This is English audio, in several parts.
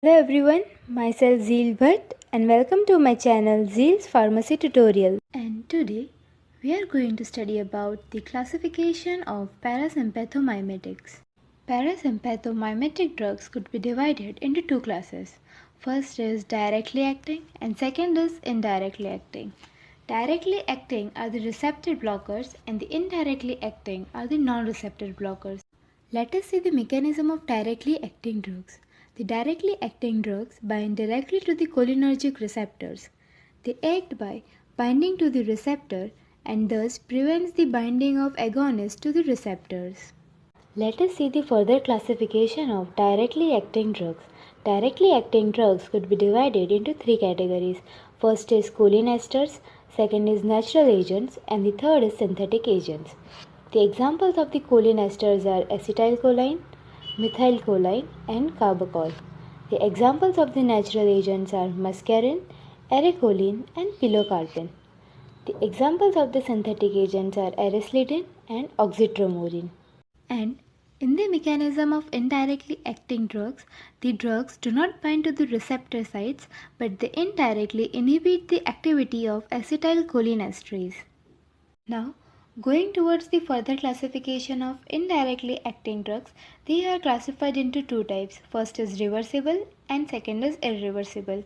Hello everyone, myself Zeel Bhatt and welcome to my channel Zeel's Pharmacy Tutorial. And today we are going to study about the classification of parasympathomimetics. Parasympathomimetic drugs could be divided into two classes. First is directly acting and second is indirectly acting. Directly acting are the receptor blockers and the indirectly acting are the non-receptor blockers. Let us see the mechanism of directly acting drugs. The directly acting drugs bind directly to the cholinergic receptors. They act by binding to the receptor and thus prevents the binding of agonists to the receptors. Let us see the further classification of directly acting drugs. Directly acting drugs could be divided into three categories. First is cholinesters, second is natural agents, and the third is synthetic agents. The examples of the cholinesters are acetylcholine, methylcholine, and carbachol. The examples of the natural agents are muscarine, erecholine, and pilocarpine. The examples of the synthetic agents are eracillidine and oxytromorine. And in the mechanism of indirectly acting drugs, the drugs do not bind to the receptor sites but they indirectly inhibit the activity of acetylcholinesterase. Now, going towards the further classification of indirectly acting drugs, they are classified into two types. First is reversible and second is irreversible.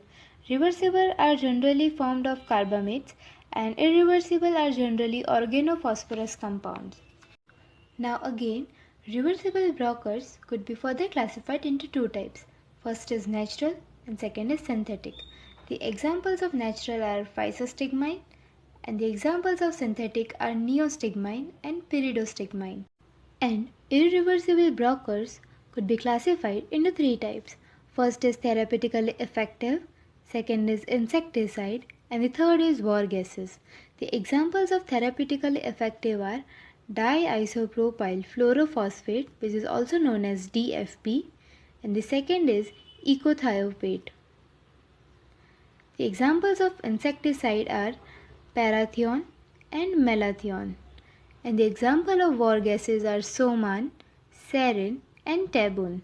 Reversible are generally formed of carbamates and irreversible are generally organophosphorus compounds. Now again, reversible blockers could be further classified into two types. First is natural and second is synthetic. The examples of natural are physostigmine and the examples of synthetic are neostigmine and pyridostigmine. And irreversible blockers could be classified into three types. First is therapeutically effective, second is insecticide, and the third is war gases. The examples of therapeutically effective are diisopropyl fluorophosphate, which is also known as DFP, and the second is ecothiopate. The examples of insecticide are parathion and malathion, and the example of war gases are soman, sarin, and tabun.